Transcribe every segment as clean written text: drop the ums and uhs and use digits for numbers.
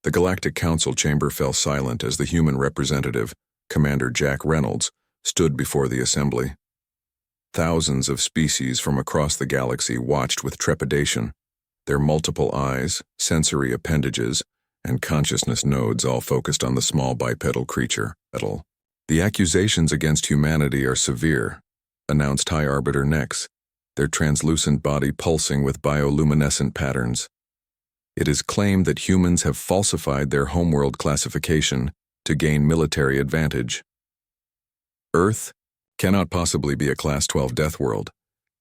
The Galactic Council chamber fell silent as the human representative, Commander Jack Reynolds, stood before the assembly. Thousands of species from across the galaxy watched with trepidation, their multiple eyes, sensory appendages, and consciousness nodes all focused on the small bipedal creature. The accusations against humanity are severe, announced High Arbiter Nex, their translucent body pulsing with bioluminescent patterns. It is claimed that humans have falsified their homeworld classification to gain military advantage. Earth cannot possibly be a Class 12 death world.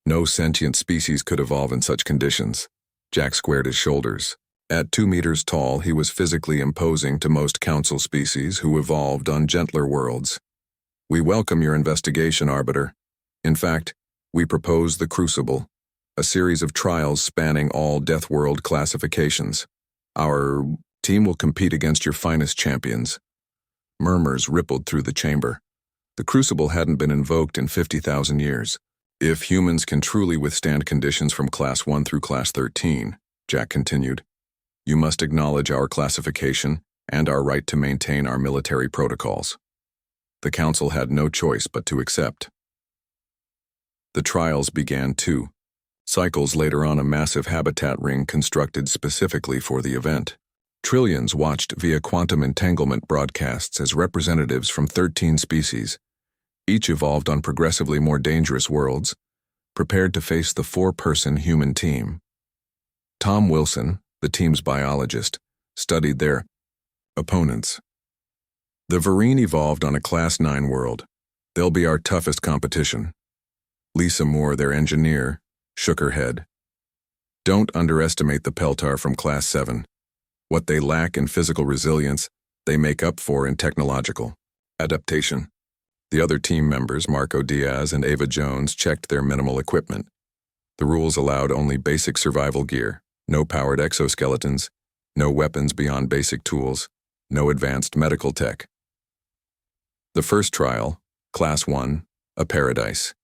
No sentient species could evolve in such conditions. Jack squared his shoulders. At 2 meters tall, he was physically imposing to most council species who evolved on gentler worlds. We welcome your investigation, Arbiter. In fact, we propose the Crucible, a series of trials spanning all Death World classifications. Our team will compete against your finest champions. Murmurs rippled through the chamber. The Crucible hadn't been invoked in 50,000 years. If humans can truly withstand conditions from Class 1 through Class 13, Jack continued, you must acknowledge our classification and our right to maintain our military protocols. The Council had no choice but to accept. The trials began too. Cycles later on a massive habitat ring constructed specifically for the event. Trillions watched via quantum entanglement broadcasts as representatives from 13 species, each evolved on progressively more dangerous worlds, prepared to face the 4-person human team. Tom Wilson, the team's biologist, studied their opponents. The Vereen evolved on a Class 9 world. They'll be our toughest competition. Lisa Moore, their engineer, shook her head. Don't underestimate the Peltar from Class 7. What they lack in physical resilience, they make up for in technological adaptation. The other team members, Marco Diaz and Ava Jones, checked their minimal equipment. The rules allowed only basic survival gear, no powered exoskeletons, no weapons beyond basic tools, no advanced medical tech. The first trial, Class 1, a paradise.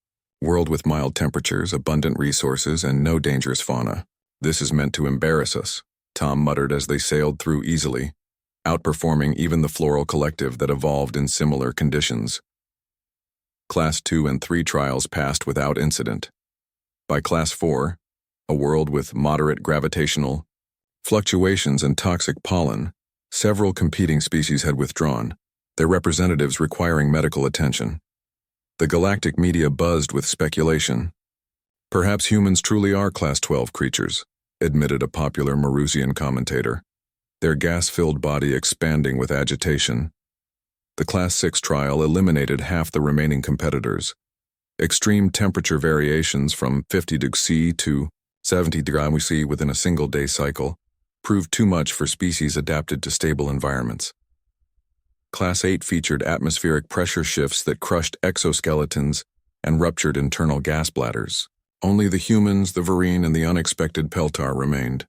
World with mild temperatures, abundant resources, and no dangerous fauna. This is meant to embarrass us, Tom muttered as they sailed through easily, outperforming even the floral collective that evolved in similar conditions. Class 2 and 3 trials passed without incident. By Class 4, a world with moderate gravitational fluctuations and toxic pollen, several competing species had withdrawn, their representatives requiring medical attention. The galactic media buzzed with speculation. Perhaps humans truly are Class 12 creatures, admitted a popular Marusian commentator, their gas-filled body expanding with agitation. The Class 6 trial eliminated half the remaining competitors. Extreme temperature variations from 50 degrees C to 70 degrees C within a single-day cycle proved too much for species adapted to stable environments. Class 8 featured atmospheric pressure shifts that crushed exoskeletons and ruptured internal gas bladders. Only the humans, the Vereen, and the unexpected Peltar remained.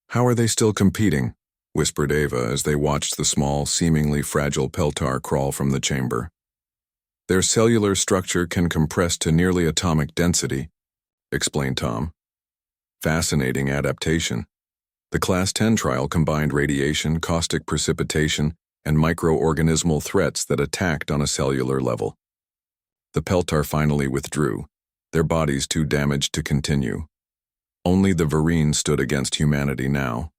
How are they still competing? Whispered Ava as they watched the small, seemingly fragile Peltar crawl from the chamber. Their cellular structure can compress to nearly atomic density, explained Tom. Fascinating adaptation. The Class 10 trial combined radiation, caustic precipitation, and microorganismal threats that attacked on a cellular level. The Peltar finally withdrew, their bodies too damaged to continue. Only the Vereen stood against humanity now.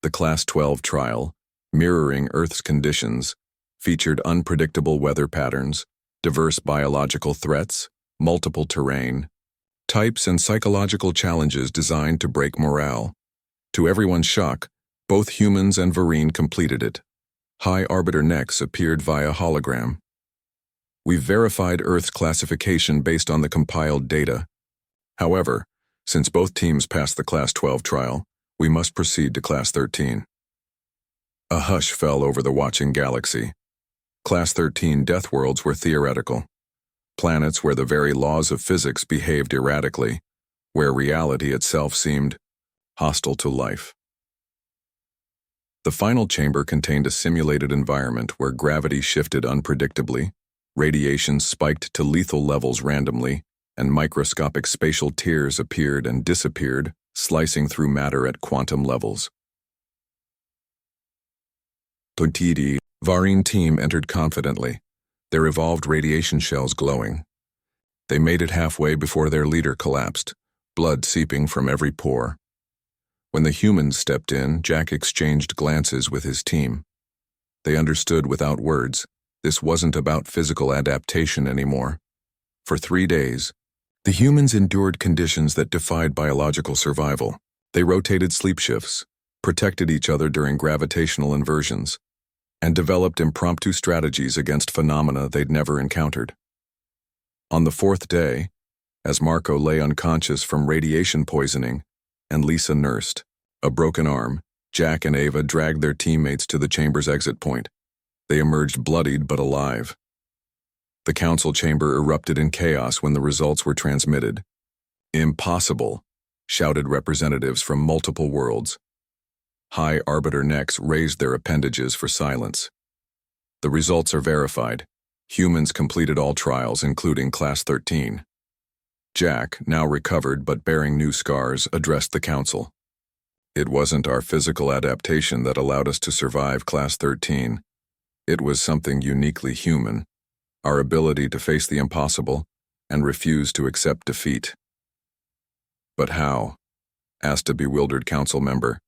The Class 12 trial, mirroring Earth's conditions, featured unpredictable weather patterns, diverse biological threats, multiple terrain, types, and psychological challenges designed to break morale. To everyone's shock, both humans and Vereen completed it. High Arbiter Nex appeared via hologram. We've verified Earth's classification based on the compiled data. However, since both teams passed the Class 12 trial, we must proceed to Class 13. A hush fell over the watching galaxy. Class 13 death worlds were theoretical. Planets where the very laws of physics behaved erratically, where reality itself seemed hostile to life. The final chamber contained a simulated environment where gravity shifted unpredictably, radiation spiked to lethal levels randomly, and microscopic spatial tears appeared and disappeared, slicing through matter at quantum levels. Tontidi, Varine team entered confidently, their evolved radiation shells glowing. They made it halfway before their leader collapsed, blood seeping from every pore. When the humans stepped in, Jack exchanged glances with his team. They understood without words, this wasn't about physical adaptation anymore. For 3 days, the humans endured conditions that defied biological survival. They rotated sleep shifts, protected each other during gravitational inversions, and developed impromptu strategies against phenomena they'd never encountered. On the 4th day, as Marco lay unconscious from radiation poisoning and Lisa nursed a broken arm, Jack and Ava dragged their teammates to the chamber's exit point. They emerged bloodied but alive. The council chamber erupted in chaos when the results were transmitted. "Impossible," shouted representatives from multiple worlds. High arbiter necks raised their appendages for silence. The results are verified. Humans completed all trials, including Class 13. Jack, now recovered but bearing new scars, addressed the council. "It wasn't our physical adaptation that allowed us to survive Class 13. It was something uniquely human, our ability to face the impossible and refuse to accept defeat." "But how?" asked a bewildered council member.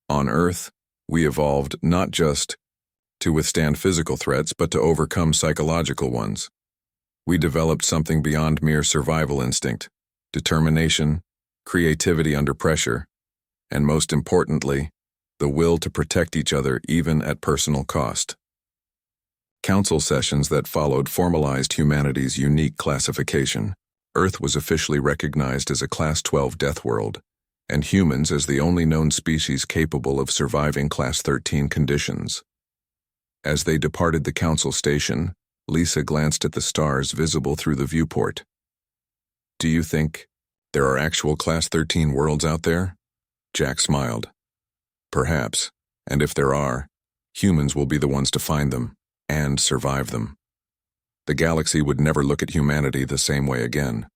"On Earth, we evolved not just to withstand physical threats, but to overcome psychological ones. We developed something beyond mere survival instinct: determination, creativity under pressure, and most importantly, the will to protect each other even at personal cost." Council sessions that followed formalized humanity's unique classification. Earth was officially recognized as a Class 12 death world, and humans as the only known species capable of surviving Class 13 conditions. As they departed the council station, Lisa glanced at the stars visible through the viewport. "Do you think there are actual Class 13 worlds out there?" Jack smiled. "Perhaps, and if there are, humans will be the ones to find them and survive them. The galaxy would never look at humanity the same way again."